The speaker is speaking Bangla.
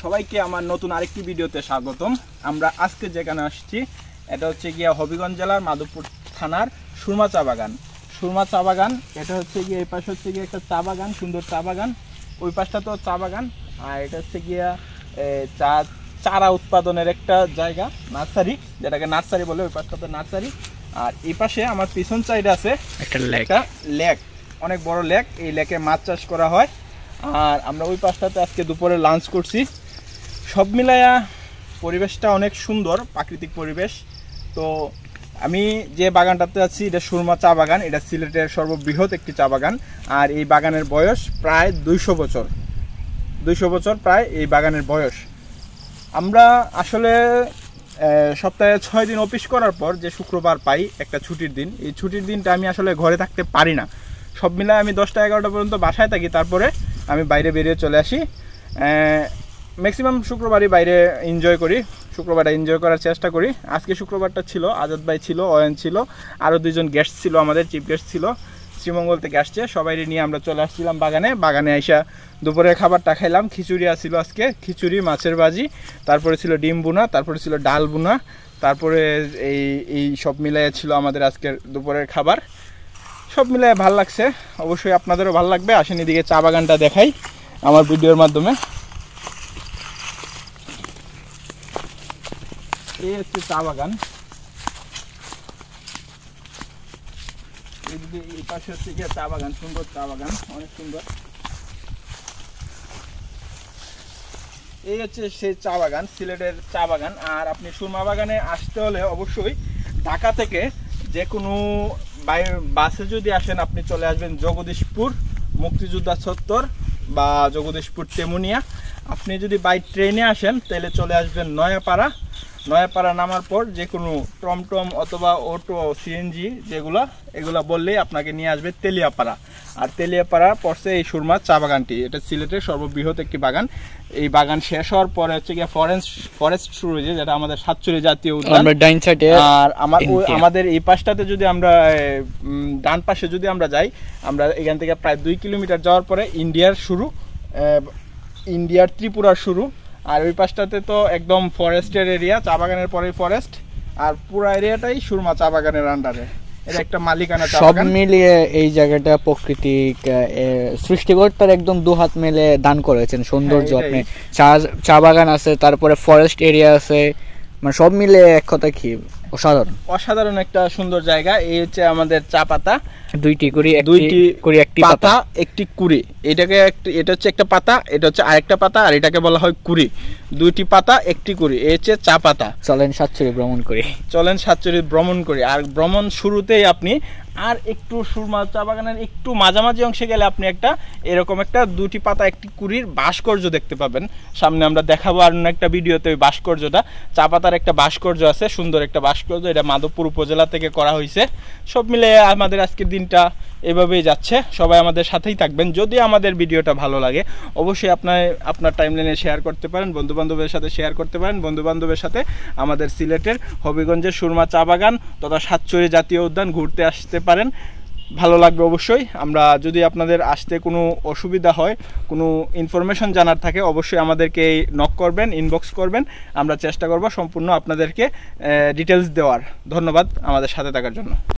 সবাইকে আমার নতুন আরেকটি ভিডিওতে স্বাগতম। আমরা আজকে যেখানে আসছি এটা হচ্ছে গিয়া হবিগঞ্জ জেলার মাধবপুর থানার সুরমা চা বাগান। সুরমা চা বাগান এটা হচ্ছে গিয়ে এই পাশে হচ্ছে গিয়ে একটা চা বাগান, সুন্দর চা বাগান, ওই পাশটা তো চা বাগান, আর এটা হচ্ছে গিয়া চারা উৎপাদনের একটা জায়গা, নার্সারি, যেটাকে নার্সারি বলে, ওই পাশটা তো নার্সারি। আর এই পাশে আমার পিছন সাইডে আছে একটা লেক, অনেক বড় লেক। এই লেকে মাছ চাষ করা হয়। আর আমরা ওই পাশটাতে আজকে দুপুরে লাঞ্চ করছি। সব মিলায়া পরিবেশটা অনেক সুন্দর, প্রাকৃতিক পরিবেশ। তো আমি যে বাগানটাতে আছি এটা সুরমা চা বাগান, এটা সিলেটের সর্ববৃহৎ একটি চা বাগান। আর এই বাগানের বয়স প্রায় 200 বছর প্রায় এই বাগানের বয়স। আমরা আসলে সপ্তাহে 6 দিন অফিস করার পর যে শুক্রবার পাই একটা ছুটির দিন, এই ছুটির দিনটা আমি আসলে ঘরে থাকতে পারি না। সব মিলায় আমি 10টা 11টা পর্যন্ত বাসায় থাকি, তারপরে আমি বাইরে বেরিয়ে চলে আসি। ম্যাক্সিমাম শুক্রবারই বাইরে এনজয় করি, শুক্রবারটা এনজয় করার চেষ্টা করি। আজকে শুক্রবারটা ছিল, আজাদ ভাই ছিল, অয়ন ছিল, আরও 2জন গেস্ট ছিল, আমাদের চিফ গেস্ট ছিল, শ্রীমঙ্গল থেকে আসছে। সবাই নিয়ে আমরা চলে আসছিলাম বাগানে আইসা দুপুরের খাবারটা খাইলাম। খিচুড়ি আসছিল আজকে, খিচুড়ি, মাছের ভাজি, তারপরে ছিল ডিম বুনা, তারপরে ছিল ডাল বুনা, তারপরে এই সব মিলাই ছিল আমাদের আজকের দুপুরের খাবার। সব মিলাই ভালো লাগছে, অবশ্যই আপনাদেরও ভালো লাগবে। আসেন এদিকে চা বাগানটা দেখাই আমার ভিডিওর মাধ্যমে। এই হচ্ছে চা বাগান, এই পাশে হচ্ছে গিয়ে চা বাগান, সুন্দর চা বাগান, অনেক সুন্দর। এই হচ্ছে সেই চা বাগান, সিলেটের চা বাগান। আর আপনি সুরমা বাগানে আসতে হলে অবশ্যই ঢাকা থেকে যে কোনো বাসে যদি আসেন, আপনি চলে আসবেন জগদীশপুর মুক্তিযোদ্ধা চত্বর বা জগদীশপুর তেমুনিয়া। আপনি যদি বাই ট্রেনে আসেন তাহলে চলে আসবেন নয়াপাড়া নামার পর যে কোনো টমটম অথবা অটো, সিএনজি এগুলা বললেই আপনাকে নিয়ে আসবে তেলিয়াপাড়া। আর তেলিয়াপাড়া পড়ছে এই সুরমা চা বাগানটি। এটা সিলেটের সর্ববৃহৎ একটি বাগান। এই বাগান শেষ হওয়ার পরে হচ্ছে গিয়ে ফরেস্ট শুরু হয়েছে, যেটা আমাদের সাতচুরি জাতীয় উদ্যান। আর আমাদের এই পাশটাতে যদি আমরা ডান পাশে যদি আমরা যাই, আমরা এখান থেকে প্রায় 2 কিলোমিটার যাওয়ার পরে ইন্ডিয়ার ত্রিপুরার শুরু। আর ওই পাশটাতে তো একদম ফরেস্টের এরিয়া, চা বাগানের পরেই ফরেস্ট। আর পুরো এরিয়াটাই সুরমা চা বাগানের আন্ডারে। এটা একটা মালিকানা চা বাগান। সব মিলিয়ে এই জায়গাটা প্রাকৃতিক সৃষ্টিকর্তার একদম দুহাত মেলে দান করেছেন সৌন্দর্য। আপনি চা বাগান আছে, তারপরে ফরেস্ট এরিয়া আছে, মানে সব মিলে এক কথা কি অসাধারণ একটা সুন্দর জায়গা। এই হচ্ছে আমাদের চা পাতা, দুইটি একটি পাতা, একটি কুড়ি। এটা হচ্ছে একটা পাতা, এটা হচ্ছে আরেকটা পাতা, আর এটাকে বলা হয় কুড়ি। 2টি পাতা, একটি কুড়ি, এই হচ্ছে চা পাতা। চলেন সাতচুরি ভ্রমণ করি। আর ভ্রমণ শুরুতেই আপনি আর একটু সুরমা চা বাগানের একটু মাঝামাঝি অংশে গেলে আপনি এরকম একটা 2টি পাতা, একটি কুড়ির ভাস্কর্য দেখতে পাবেন। সামনে আমরা দেখাবো আর একটা ভিডিওতে ওই ভাস্কর্যটা। চা পাতার একটা ভাস্কর্য আছে, সুন্দর একটা ভাস্কর্য। এটা মাধবপুর উপজেলা থেকে করা হয়েছে। সব মিলে আমাদের আজকের দিনটা এভাবেই যাচ্ছে। সবাই আমাদের সাথেই থাকবেন। যদি আমাদের ভিডিওটা ভালো লাগে অবশ্যই আপনার টাইমলাইনে শেয়ার করতে পারেন, বন্ধুবান্ধবের সাথে শেয়ার করতে পারেন। বন্ধুবান্ধবের সাথে আমাদের সিলেটের হবিগঞ্জের সুরমা চা বাগান তথা সাতচুরি জাতীয় উদ্যান ঘুরতে আসতে পারেন, ভালো লাগবে অবশ্যই। আমরা যদি আপনাদের আসতে কোনো অসুবিধা হয়, কোনো ইনফরমেশন জানার থাকে, অবশ্যই আমাদেরকে নক করবেন, ইনবক্স করবেন। আমরা চেষ্টা করব সম্পূর্ণ আপনাদেরকে ডিটেলস দেওয়ার। ধন্যবাদ আমাদের সাথে থাকার জন্য।